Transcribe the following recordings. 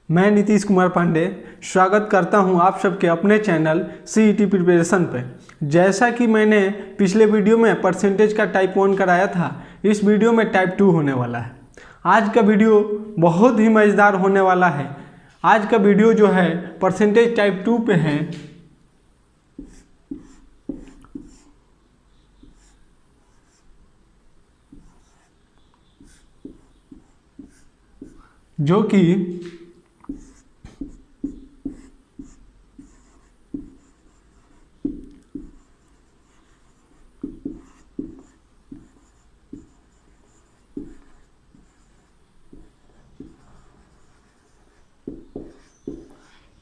मैं नीतीश कुमार पांडे स्वागत करता हूं आप सबके अपने चैनल सीईटी प्रिपरेशन पे। जैसा कि मैंने पिछले वीडियो में परसेंटेज का टाइप 1 कराया था, इस वीडियो में टाइप 2 होने वाला है। आज का वीडियो बहुत ही मज़ेदार होने वाला है। आज का वीडियो जो है परसेंटेज टाइप 2 पे है, जो कि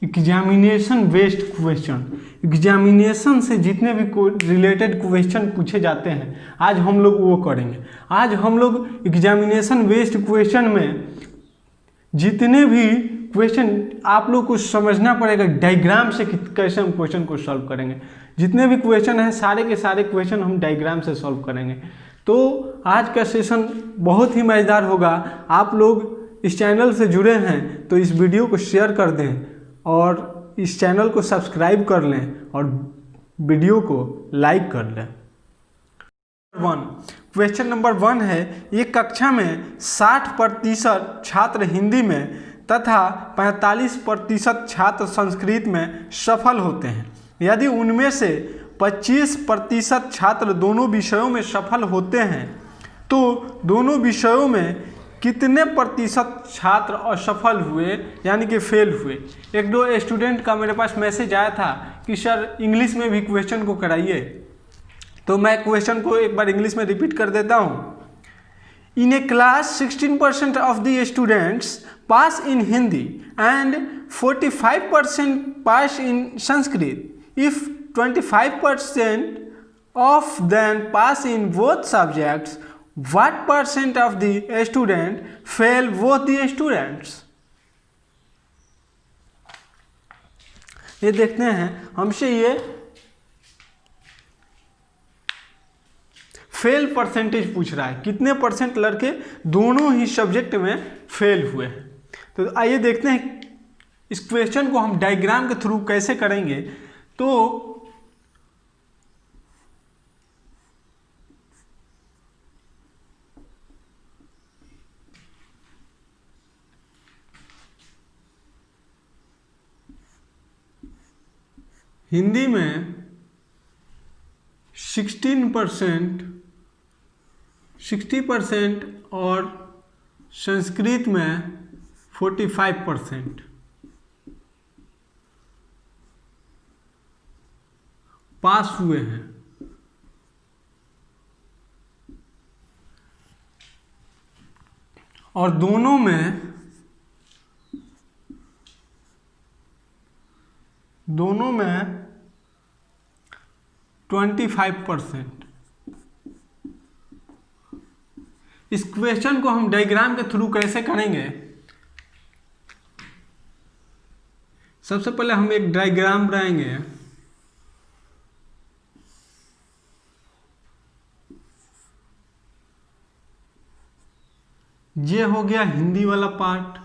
एग्जामिनेशन बेस्ड क्वेश्चन। एग्जामिनेशन से जितने भी रिलेटेड क्वेश्चन पूछे जाते हैं, आज हम लोग वो करेंगे। आज हम लोग एग्जामिनेशन बेस्ड क्वेश्चन में जितने भी क्वेश्चन आप लोग को समझना पड़ेगा डायग्राम से कैसे हम क्वेश्चन को सॉल्व करेंगे। जितने भी क्वेश्चन हैं सारे के सारे क्वेश्चन हम डायग्राम से सॉल्व करेंगे। तो आज का सेशन बहुत ही मज़ेदार होगा। आप लोग इस चैनल से जुड़े हैं तो इस वीडियो को शेयर कर दें और इस चैनल को सब्सक्राइब कर लें और वीडियो को लाइक कर लें। क्वेश्चन नंबर 1 है, एक कक्षा में 60% छात्र हिंदी में तथा 45% छात्र संस्कृत में सफल होते हैं। यदि उनमें से 25% छात्र दोनों विषयों में सफल होते हैं तो दोनों विषयों में कितने प्रतिशत छात्र असफल हुए यानी कि फेल हुए। एक दो स्टूडेंट का मेरे पास मैसेज आया था कि सर इंग्लिश में भी क्वेश्चन को कराइए, तो मैं क्वेश्चन को एक बार इंग्लिश में रिपीट कर देता हूँ। In a class 16% of the students pass in Hindi and 45% pass in Sanskrit. If 25% of them pass in both subjects, what percent of the student fail both the students? ये देखते हैं, हमसे ये फेल परसेंटेज पूछ रहा है, कितने परसेंट लड़के दोनों ही सब्जेक्ट में फेल हुए हैं। तो आइए देखते हैं इस क्वेश्चन को हम डायग्राम के थ्रू कैसे करेंगे। तो हिंदी में 60% और संस्कृत में 45% पास हुए हैं। और दोनों में 25%। इस क्वेश्चन को हम डायग्राम के थ्रू कैसे करेंगे। सबसे पहले हम एक डायग्राम बनाएंगे। ये हो गया हिंदी वाला पार्ट,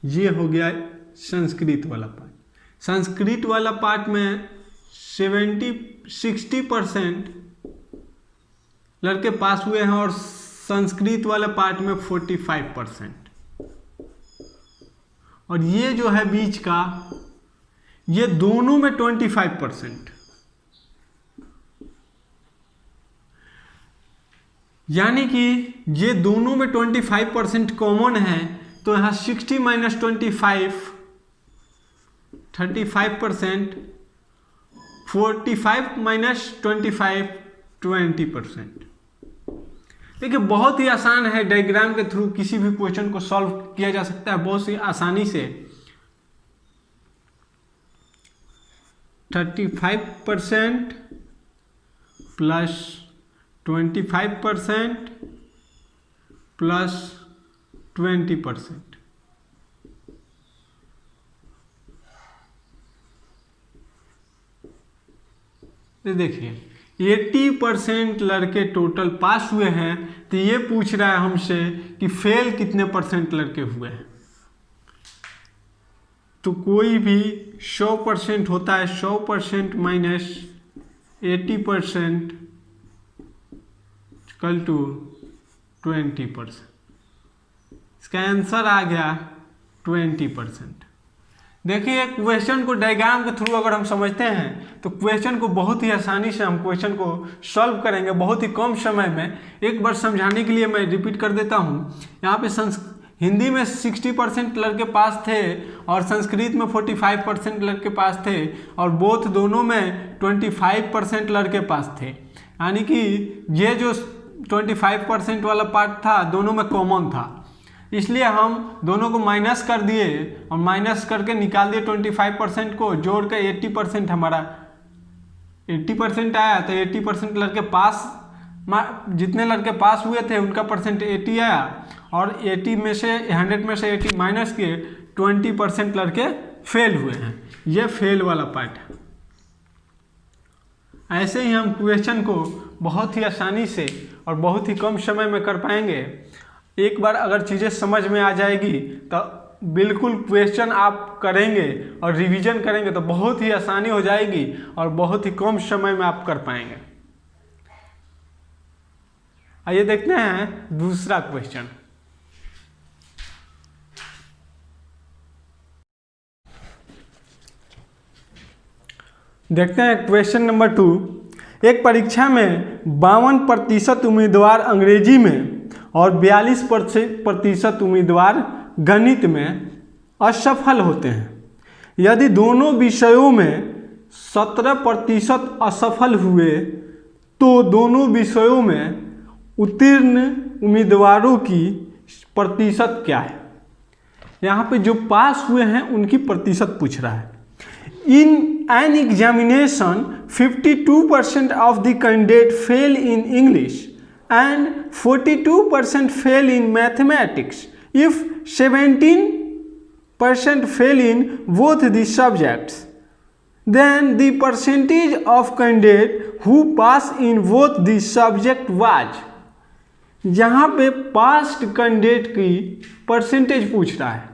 ये हो गया संस्कृत वाला पार्ट। संस्कृत वाला पार्ट में 60% लड़के पास हुए हैं और संस्कृत वाले पार्ट में 45%। और ये जो है बीच का, ये दोनों में 25%। यानी कि ये दोनों में 25% कॉमन है, तो यहाँ 60 - 25 35%, 45 - 25 20%। देखिए बहुत ही आसान है, डायग्राम के थ्रू किसी भी क्वेश्चन को सॉल्व किया जा सकता है बहुत ही आसानी से। 35% प्लस 25% प्लस 20%। देखिए 80% लड़के टोटल पास हुए हैं, तो ये पूछ रहा है हमसे कि फेल कितने परसेंट लड़के हुए हैं। तो कोई भी 100% होता है 100% माइनस 80% इक्वल टू 20%। इसका आंसर आ गया 20%। देखिए क्वेश्चन को डायग्राम के थ्रू अगर हम समझते हैं तो क्वेश्चन को बहुत ही आसानी से हम क्वेश्चन को सॉल्व करेंगे बहुत ही कम समय में। एक बार समझाने के लिए मैं रिपीट कर देता हूँ। यहाँ पे हिंदी में 60% लड़के पास थे और संस्कृत में 45% लड़के पास थे और बोथ दोनों में 25% लड़के पास थे। यानी कि ये जो 25% वाला पार्ट था दोनों में कॉमन था, इसलिए हम दोनों को माइनस कर दिए और माइनस करके निकाल दिए 25% को, जोड़ के 80% हमारा 80% आया। तो 80% लड़के पास, जितने लड़के पास हुए थे उनका परसेंट 80 आया और 80 में से 100 में से 80 माइनस के 20% लड़के फेल हुए हैं। ये फेल वाला पार्ट है। ऐसे ही हम क्वेश्चन को बहुत ही आसानी से और बहुत ही कम समय में कर पाएंगे। एक बार अगर चीज़ें समझ में आ जाएगी तो बिल्कुल क्वेश्चन आप करेंगे और रिवीजन करेंगे तो बहुत ही आसानी हो जाएगी और बहुत ही कम समय में आप कर पाएंगे। आइए देखते हैं दूसरा क्वेश्चन। देखते हैं क्वेश्चन नंबर 2। एक परीक्षा में 52% उम्मीदवार अंग्रेजी में और 42% उम्मीदवार गणित में असफल होते हैं। यदि दोनों विषयों में 17% असफल हुए तो दोनों विषयों में उत्तीर्ण उम्मीदवारों की प्रतिशत क्या है? यहाँ पे जो पास हुए हैं उनकी प्रतिशत पूछ रहा है। In an examination, 52% of the candidate fail in English and 42% fail in mathematics. If 17% fail in both the subjects, then the percentage of candidate who pass in both the subject was. यहाँ पे past candidate की percentage पूछ रहा है।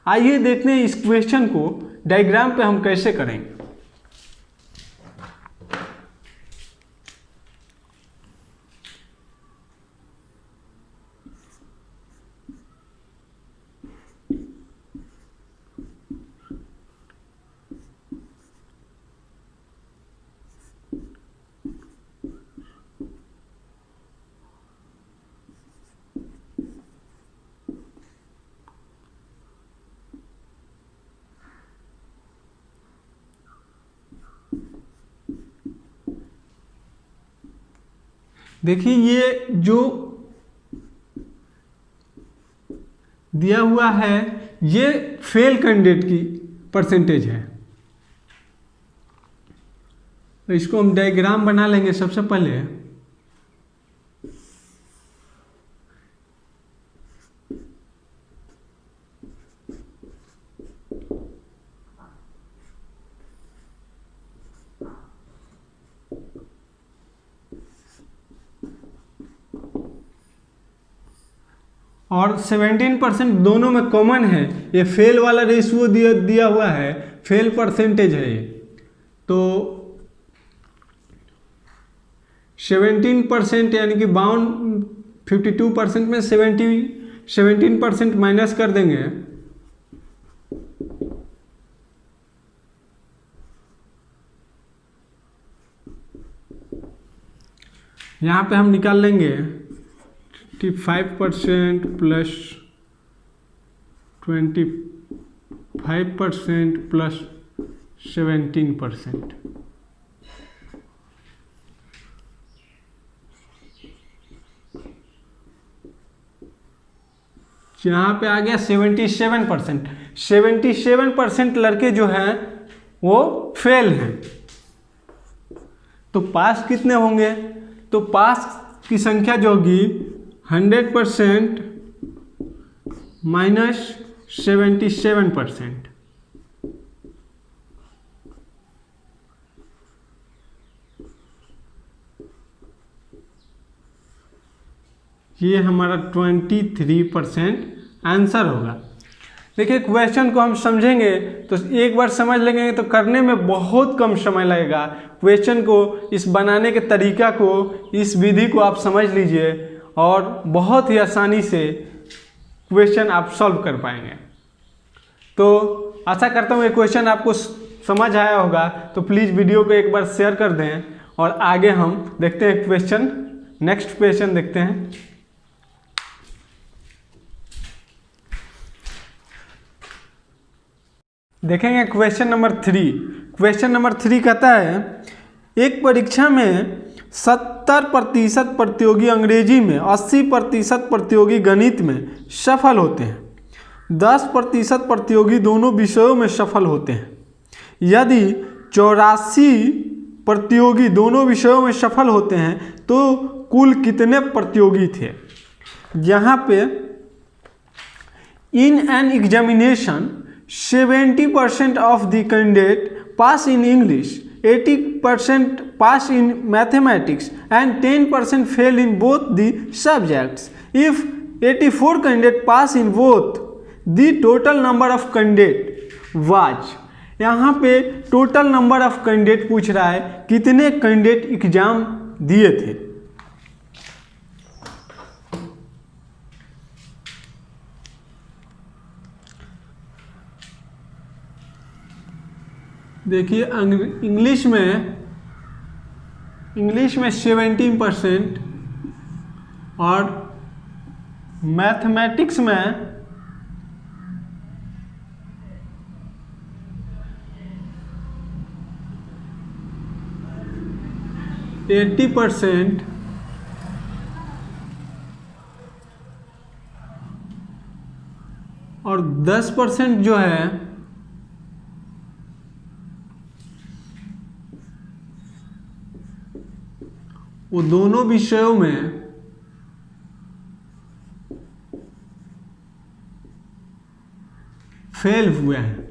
आइए देखते हैं इस क्वेश्चन को डायग्राम पे हम कैसे करेंगे। देखिए ये जो दिया हुआ है ये फेल कैंडिडेट की परसेंटेज है। तो इसको हम डायग्राम बना लेंगे सबसे पहले। और 17% दोनों में कॉमन है। ये फेल वाला रेशियो दिया हुआ है, फेल परसेंटेज है ये। तो 17% यानी कि 52% में 17% माइनस कर देंगे। यहाँ पे हम निकाल लेंगे 55% प्लस 25% प्लस 17%। यहाँ पे आ गया 77%। 77% लड़के जो हैं वो फेल हैं। तो पास कितने होंगे? तो पास की संख्या जो होगी 100% माइनस 77%। ये हमारा 23% आंसर होगा। देखिए क्वेश्चन को हम समझेंगे तो एक बार समझ लेंगे तो करने में बहुत कम समय लगेगा। क्वेश्चन को इस बनाने के तरीका को, इस विधि को आप समझ लीजिए और बहुत ही आसानी से क्वेश्चन आप सॉल्व कर पाएंगे। तो आशा करता हूँ ये क्वेश्चन आपको समझ आया होगा। तो प्लीज़ वीडियो को एक बार शेयर कर दें और आगे हम देखते हैं क्वेश्चन, नेक्स्ट क्वेश्चन देखते हैं। देखेंगे क्वेश्चन नंबर 3। क्वेश्चन नंबर 3 कहता है एक परीक्षा में 70% प्रतियोगी अंग्रेजी में, 80% प्रतियोगी गणित में सफल होते हैं, 10% प्रतियोगी दोनों विषयों में सफल होते हैं। यदि 84 प्रतियोगी दोनों विषयों में सफल होते हैं तो कुल कितने प्रतियोगी थे। यहाँ पे इन an examination 70% of the candidate pass in English, 80% pass in mathematics and 10% fail in both the subjects. If 84 candidate pass in both, the total number of candidate was। यहाँ पे टोटल नंबर ऑफ कैंडिडेट पूछ रहा है कितने candidate exam दिए थे। देखिए English में 17% और मैथमेटिक्स में 80% और 10% जो है वो दोनों विषयों में फेल हुए हैं।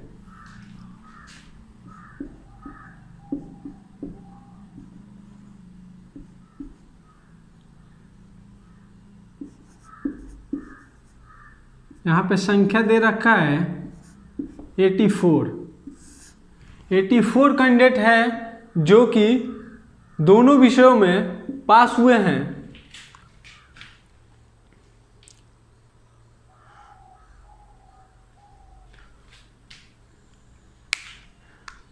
यहाँ पे संख्या दे रखा है 84 कैंडिडेट है जो कि दोनों विषयों में पास हुए हैं।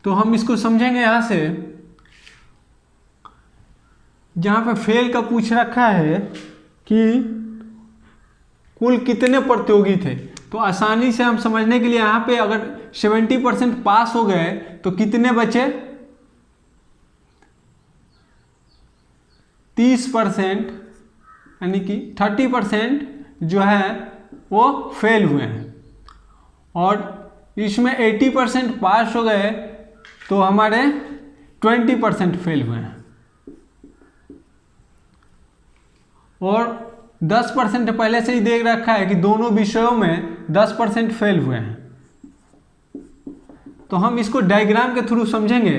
तो हम इसको समझेंगे यहाँ से, जहाँ पे फेल का पूछ रखा है कि कुल कितने प्रतियोगी थे, तो आसानी से हम समझने के लिए यहाँ पे अगर 70% पास हो गए तो कितने बचे, 30% यानी कि 30% जो है वो फेल हुए हैं और इसमें 80% पास हो गए तो हमारे 20% फेल हुए हैं और 10% पहले से ही देख रखा है कि दोनों विषयों में 10% फेल हुए हैं। तो हम इसको डायग्राम के थ्रू समझेंगे।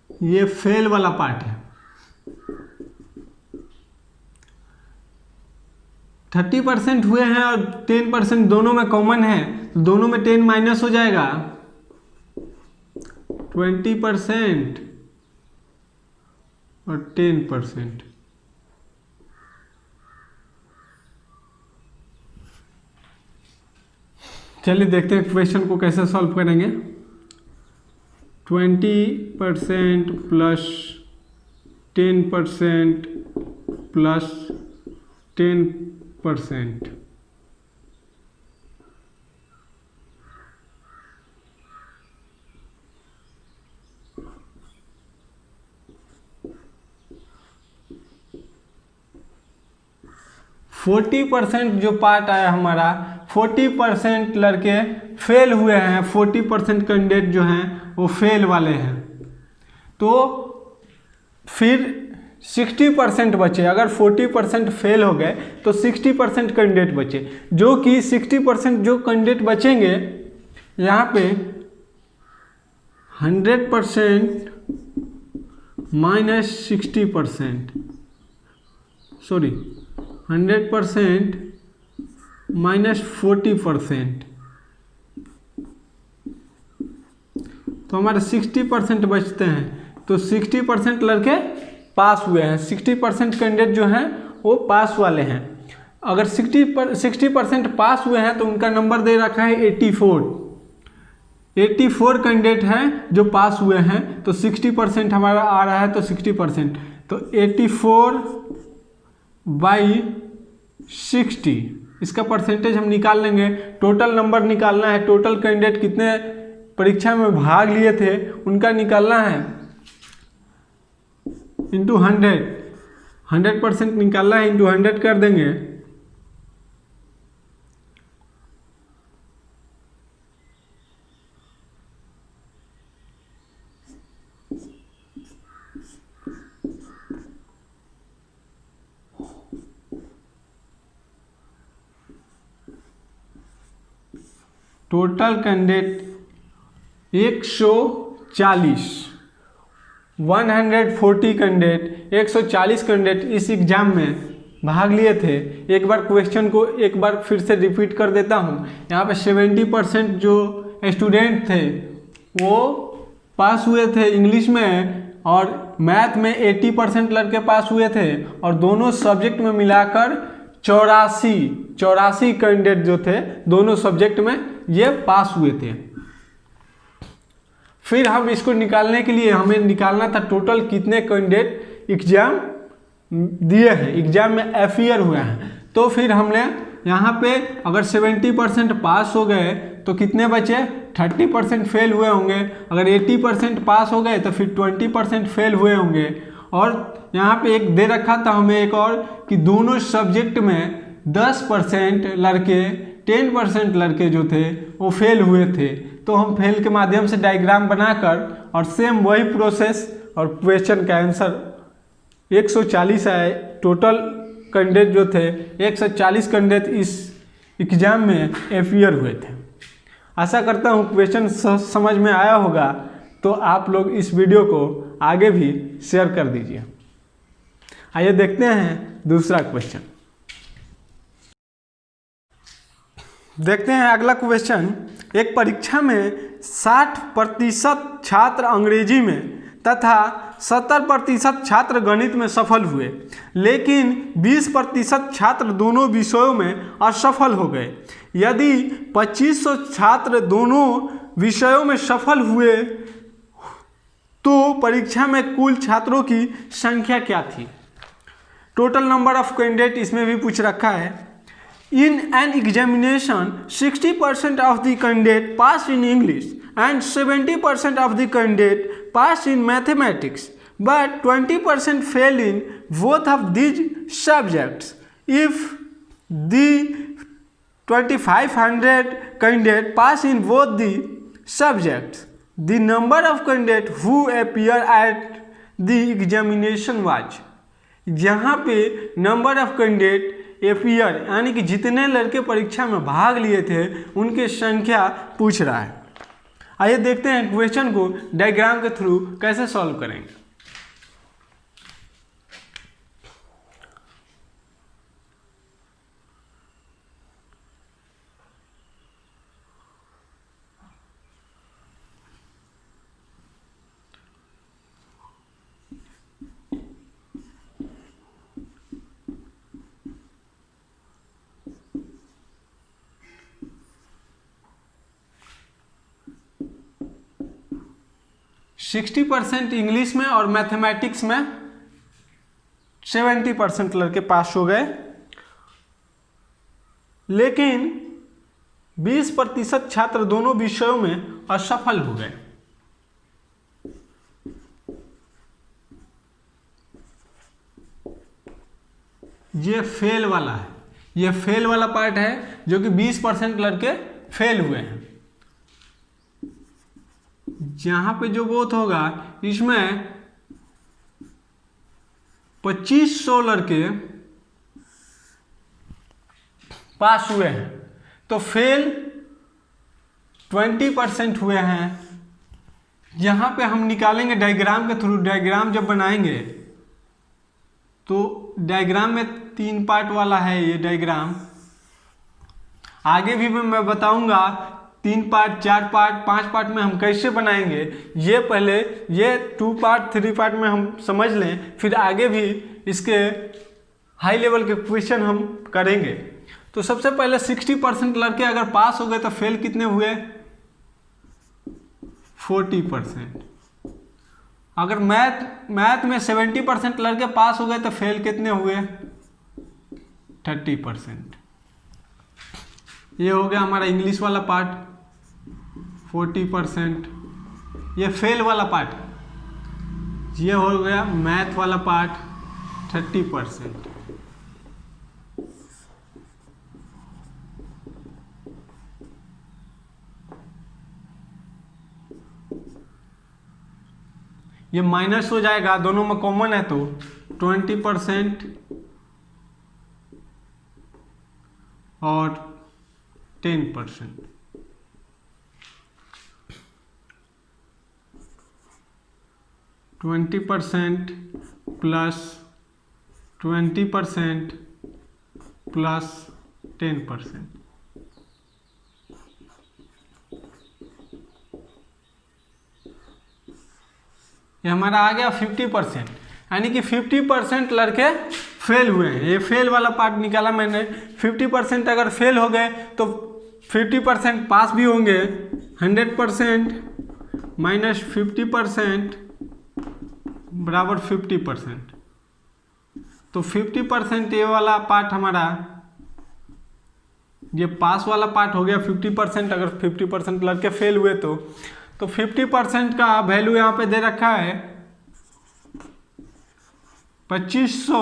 ये फेल वाला पार्ट है। 30% हुए हैं और 10% दोनों में कॉमन है, तो दोनों में 10 माइनस हो जाएगा, 20% और 10%। चलिए देखते हैं क्वेश्चन को कैसे सॉल्व करेंगे। 20% प्लस 10% प्लस 10%। फोर्टी % जो पार्ट आया हमारा, 40% लड़के फेल हुए हैं, 40% कैंडिडेट जो हैं वो फेल वाले हैं। तो फिर 60% बचे। अगर 40% फेल हो गए तो 60% कैंडिडेट बचे, जो कि 60% जो कैंडिडेट बचेंगे यहाँ पे 100% माइनस 60%, सॉरी 100% माइनस 40%, तो हमारे 60% बचते हैं। तो 60% लड़के पास हुए हैं, 60% कैंडिडेट जो हैं वो पास वाले हैं। अगर 60% पास हुए हैं तो उनका नंबर दे रखा है 84 कैंडिडेट हैं जो पास हुए हैं, तो 60% हमारा आ रहा है, तो 60%, तो 84/60 इसका परसेंटेज हम निकाल लेंगे। टोटल नंबर निकालना है, टोटल कैंडिडेट कितने परीक्षा में भाग लिए थे उनका निकालना है, इंटू 100% निकालना है, इंटू 100 कर देंगे। टोटल कैंडिडेट 140 कैंडिडेट 140 कैंडिडेट इस एग्ज़ाम में भाग लिए थे। एक बार क्वेश्चन को एक बार फिर से रिपीट कर देता हूँ। यहाँ पे 70% जो स्टूडेंट थे वो पास हुए थे इंग्लिश में, और मैथ में 80% लड़के पास हुए थे, और दोनों सब्जेक्ट में मिलाकर 84 कैंडिडेट जो थे दोनों सब्जेक्ट में ये पास हुए थे। फिर हम इसको निकालने के लिए हमें निकालना था टोटल कितने कैंडिडेट एग्जाम दिए हैं, एग्जाम में अपियर हुए हैं। तो फिर हमने यहाँ पे अगर 70% पास हो गए तो कितने बचे, 30% फेल हुए होंगे। अगर 80% पास हो गए तो फिर 20% फेल हुए होंगे। और यहाँ पे एक दे रखा था हमें एक और कि दोनों सब्जेक्ट में 10% लड़के 10% लड़के जो थे वो फेल हुए थे। तो हम फेल के माध्यम से डायग्राम बनाकर और सेम वही प्रोसेस और क्वेश्चन का आंसर 140 आए। टोटल कैंडिडेट जो थे 140 कैंडिडेट इस एग्जाम में अपियर हुए थे। आशा करता हूँ क्वेश्चन समझ में आया होगा, तो आप लोग इस वीडियो को आगे भी शेयर कर दीजिए। आइए देखते हैं दूसरा क्वेश्चन। देखते हैं अगला क्वेश्चन। एक परीक्षा में 60% छात्र अंग्रेजी में तथा 70% छात्र गणित में सफल हुए, लेकिन 20% छात्र दोनों विषयों में असफल हो गए। यदि 2500 छात्र दोनों विषयों में सफल हुए तो परीक्षा में कुल छात्रों की संख्या क्या थी। टोटल नंबर ऑफ कैंडिडेट इसमें भी पूछ रखा है। In an examination, 60% of the candidate pass in English and 70% of the candidate pass in mathematics, but 20% fail in both of these subjects. If the 2500 candidate pass in both the subjects, the number of candidates who appear at the examination was. यहाँ पे number of candidate appear यानी कि जितने लड़के परीक्षा में भाग लिए थे उनकी संख्या पूछ रहा है। आइए देखते हैं क्वेश्चन को डायग्राम के थ्रू कैसे सॉल्व करेंगे। – 60% इंग्लिश में और मैथमेटिक्स में 70% लड़के पास हो गए, लेकिन 20% छात्र दोनों विषयों में असफल हो गए। ये फेल वाला है, ये फेल वाला पार्ट है जो कि 20% लड़के फेल हुए हैं। यहाँ पे जो बोथ होगा इसमें 2500 लड़के पास हुए हैं, तो फेल 20% हुए हैं। यहाँ पे हम निकालेंगे डायग्राम के थ्रू। डायग्राम जब बनाएंगे तो डायग्राम में 3 पार्ट वाला है ये डायग्राम। आगे भी मैं बताऊंगा 3 पार्ट, 4 पार्ट, 5 पार्ट में हम कैसे बनाएंगे। ये पहले ये 2 पार्ट 3 पार्ट में हम समझ लें, फिर आगे भी इसके हाई लेवल के क्वेश्चन हम करेंगे। तो सबसे पहले 60% लड़के अगर पास हो गए तो फेल कितने हुए? 40%। अगर मैथ में 70% लड़के पास हो गए तो फेल कितने हुए? 30%। ये हो गया हमारा इंग्लिश वाला पार्ट 40%, ये फेल वाला पार्ट। ये हो गया मैथ वाला पार्ट 30%। ये माइनस हो जाएगा, दोनों में कॉमन है तो 20% और 10%। %20 प्लस 20% प्लस 10%। ये हमारा आ गया 50%, यानी कि 50% लड़के फेल हुए हैं। ये फेल वाला पार्ट निकाला मैंने। 50% अगर फेल हो गए तो 50% पास भी होंगे। 100% माइनस 50% बराबर 50%। तो 50% ये वाला पार्ट हमारा, ये पास वाला पार्ट हो गया 50%। अगर 50% लड़के फेल हुए तो 50% का वैल्यू यहाँ पे दे रखा है 2500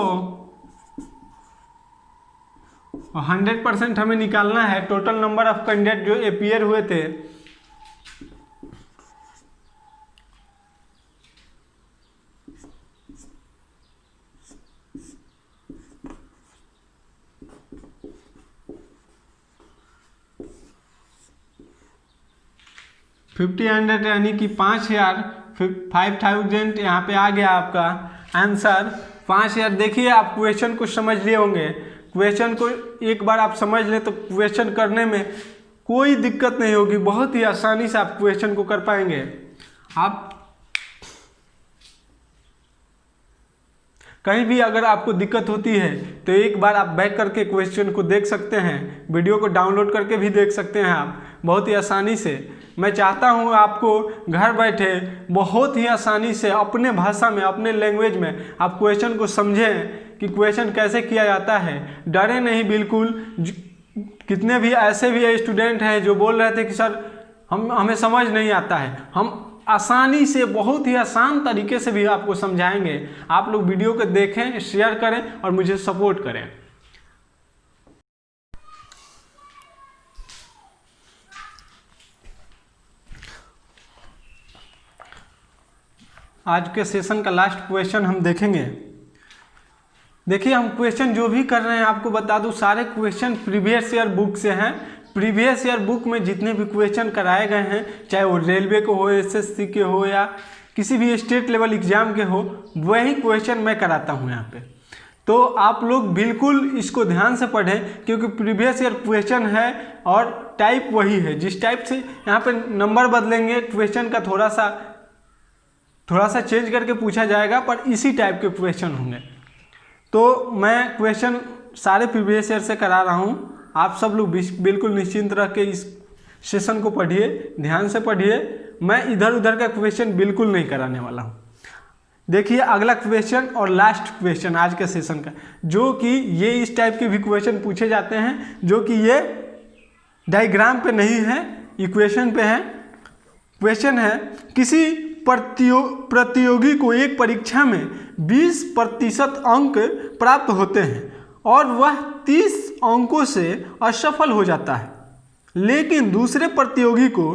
और 100% हमें निकालना है टोटल नंबर ऑफ कैंडिडेट जो अपीयर हुए थे। फिफ्टी 100 यानी कि 5000 यहाँ पे आ गया आपका आंसर 5000। देखिए आप क्वेश्चन को समझ लिए होंगे। क्वेश्चन को एक बार आप समझ ले तो क्वेश्चन करने में कोई दिक्कत नहीं होगी, बहुत ही आसानी से आप क्वेश्चन को कर पाएंगे। आप कहीं भी अगर आपको दिक्कत होती है तो एक बार आप बैक करके क्वेश्चन को देख सकते हैं, वीडियो को डाउनलोड करके भी देख सकते हैं आप बहुत ही आसानी से। मैं चाहता हूं आपको घर बैठे बहुत ही आसानी से अपने भाषा में, अपने लैंग्वेज में आप क्वेश्चन को समझें कि क्वेश्चन कैसे किया जाता है। डरे नहीं बिल्कुल। कितने भी ऐसे भी स्टूडेंट हैं जो बोल रहे थे कि सर हमें समझ नहीं आता है, हम आसानी से बहुत ही आसान तरीके से भी आपको समझाएंगे। आप लोग वीडियो को देखें, शेयर करें और मुझे सपोर्ट करें। आज के सेशन का लास्ट क्वेश्चन हम देखेंगे। देखिए हम क्वेश्चन जो भी कर रहे हैं आपको बता दूं, सारे क्वेश्चन प्रीवियस ईयर बुक से हैं। प्रीवियस ईयर बुक में जितने भी क्वेश्चन कराए गए हैं, चाहे वो रेलवे के हो, एसएससी के हो या किसी भी स्टेट लेवल एग्जाम के हो, वही क्वेश्चन मैं कराता हूँ यहाँ पे। तो आप लोग बिल्कुल इसको ध्यान से पढ़ें क्योंकि प्रीवियस ईयर क्वेश्चन है और टाइप वही है। जिस टाइप से यहाँ पे नंबर बदलेंगे, क्वेश्चन का थोड़ा सा चेंज करके पूछा जाएगा, पर इसी टाइप के क्वेश्चन होंगे। तो मैं क्वेश्चन सारे प्रीवियस ईयर से करा रहा हूँ। आप सब लोग बिल्कुल निश्चिंत रह के इस सेशन को पढ़िए, ध्यान से पढ़िए। मैं इधर उधर का क्वेश्चन बिल्कुल नहीं कराने वाला हूँ। देखिए अगला क्वेश्चन और लास्ट क्वेश्चन आज के सेशन का, जो कि ये इस टाइप के भी क्वेश्चन पूछे जाते हैं, जो कि ये डायग्राम पे नहीं है, इक्वेशन पे है। क्वेश्चन है, किसी प्रतियोगी को एक परीक्षा में 20% अंक प्राप्त होते हैं और वह 30 अंकों से असफल हो जाता है, लेकिन दूसरे प्रतियोगी को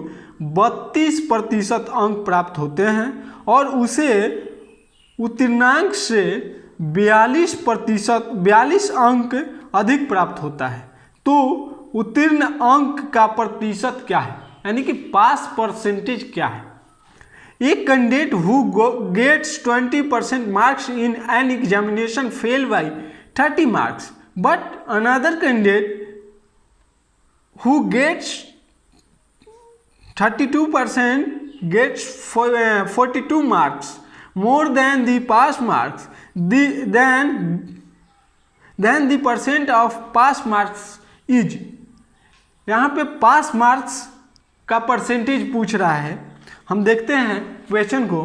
32% अंक प्राप्त होते हैं और उसे उत्तीर्णांक से 42 अंक अधिक प्राप्त होता है तो उत्तीर्ण अंक का प्रतिशत क्या है, यानी कि पास परसेंटेज क्या है। एक candidate who gets 20% marks in an examination fail by 30 marks but another candidate who gets 32% gets 42 marks more than the pass marks, then the percent of pass marks is। यहाँ पे पास मार्क्स का percentage पूछ रहा है। हम देखते हैं question को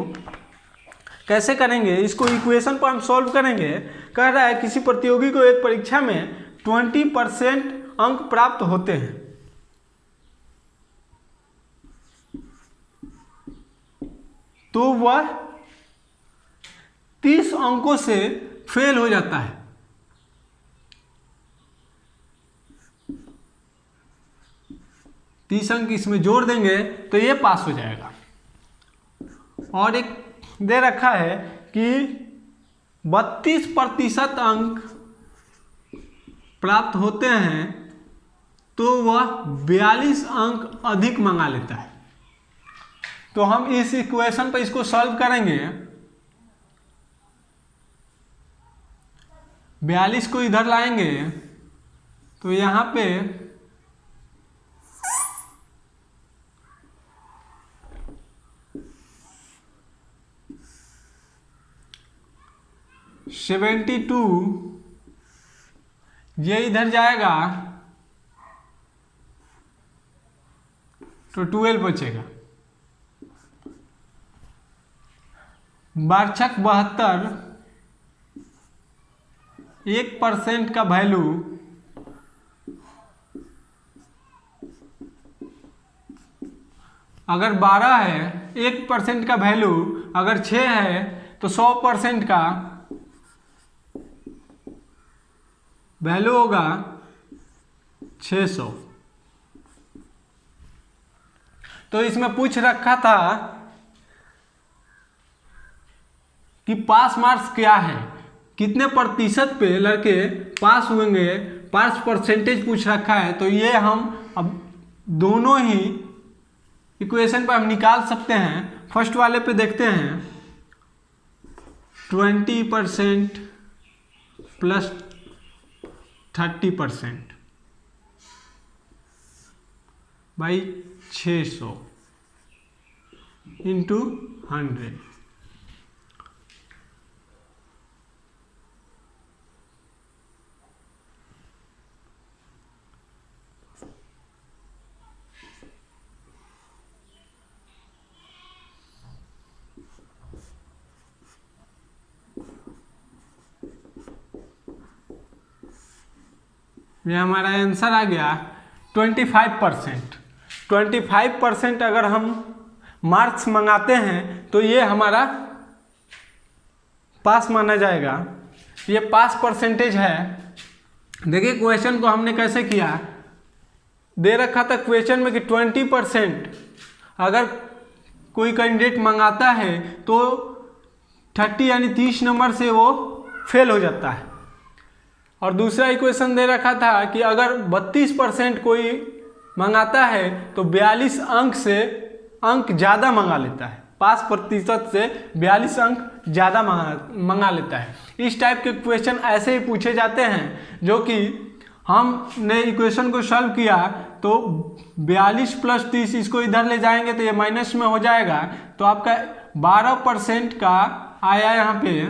कैसे करेंगे। इसको इक्वेशन पर हम सॉल्व करेंगे। कह रहा है किसी प्रतियोगी को एक परीक्षा में 20% अंक प्राप्त होते हैं तो वह 30 अंकों से फेल हो जाता है। तीस अंक इसमें जोड़ देंगे तो ये पास हो जाएगा। और एक दे रखा है कि 32% अंक प्राप्त होते हैं तो वह 42 अंक अधिक मंगा लेता है। तो हम इस इक्वेशन पर इसको सॉल्व करेंगे। 42 को इधर लाएंगे तो यहाँ पे 72 ये इधर जाएगा तो 12 बचेगा। वार्षिक 72 1% का वैल्यू अगर 12 है, 1% का वैल्यू अगर 6 है तो 100% का वैल्यू होगा 600। तो इसमें पूछ रखा था कि पास मार्क्स क्या है, कितने प्रतिशत पे लड़के पास होंगे, पास परसेंटेज पूछ रखा है। तो ये हम अब दोनों ही इक्वेशन पर हम निकाल सकते हैं। फर्स्ट वाले पे देखते हैं 20% प्लस 30% बाई 600 इंटू 100। ये हमारा आंसर आ गया 25%। 25% अगर हम मार्क्स मंगाते हैं तो ये हमारा पास माना जाएगा। ये पास परसेंटेज है। देखिए क्वेश्चन को हमने कैसे किया, दे रखा था क्वेश्चन में कि 20% अगर कोई कैंडिडेट मंगाता है तो 30 यानी 30 नंबर से वो फेल हो जाता है। और दूसरा इक्वेशन दे रखा था कि अगर 32% कोई मंगाता है तो 42 अंक से अंक ज़्यादा मंगा लेता है, पास प्रतिशत से 42 अंक ज़्यादा मंगा लेता है। इस टाइप के क्वेश्चन ऐसे ही पूछे जाते हैं जो कि हमने इक्वेशन को सॉल्व किया तो 42 प्लस 30 इसको इधर ले जाएंगे तो ये माइनस में हो जाएगा। तो आपका 12% का आया यहाँ पे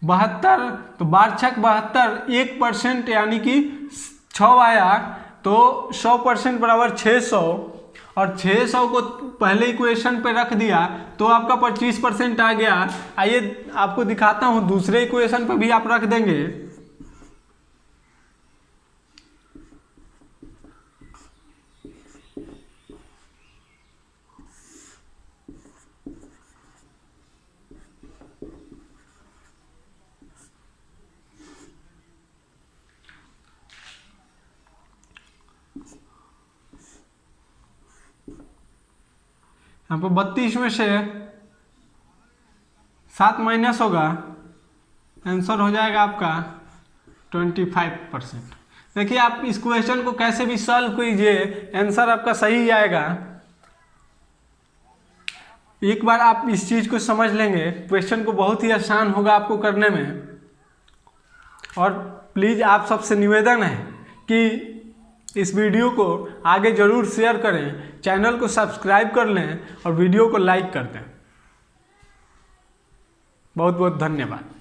72। तो वार्षिक 72 1% यानी कि 6 आया तो 100% बराबर 600 और 600 को पहले इक्वेशन पे रख दिया तो आपका 25% आ गया। आइए आपको दिखाता हूँ दूसरे इक्वेशन पे भी आप रख देंगे। यहाँ पर 32 में से 7 माइनस होगा, आंसर हो जाएगा आपका 25%। देखिए आप इस क्वेश्चन को कैसे भी सॉल्व कीजिए, आंसर आपका सही आएगा। एक बार आप इस चीज़ को समझ लेंगे, क्वेश्चन को बहुत ही आसान होगा आपको करने में। और प्लीज़ आप सबसे निवेदन है कि इस वीडियो को आगे ज़रूर शेयर करें, चैनल को सब्सक्राइब कर लें और वीडियो को लाइक कर दें। बहुत बहुत धन्यवाद।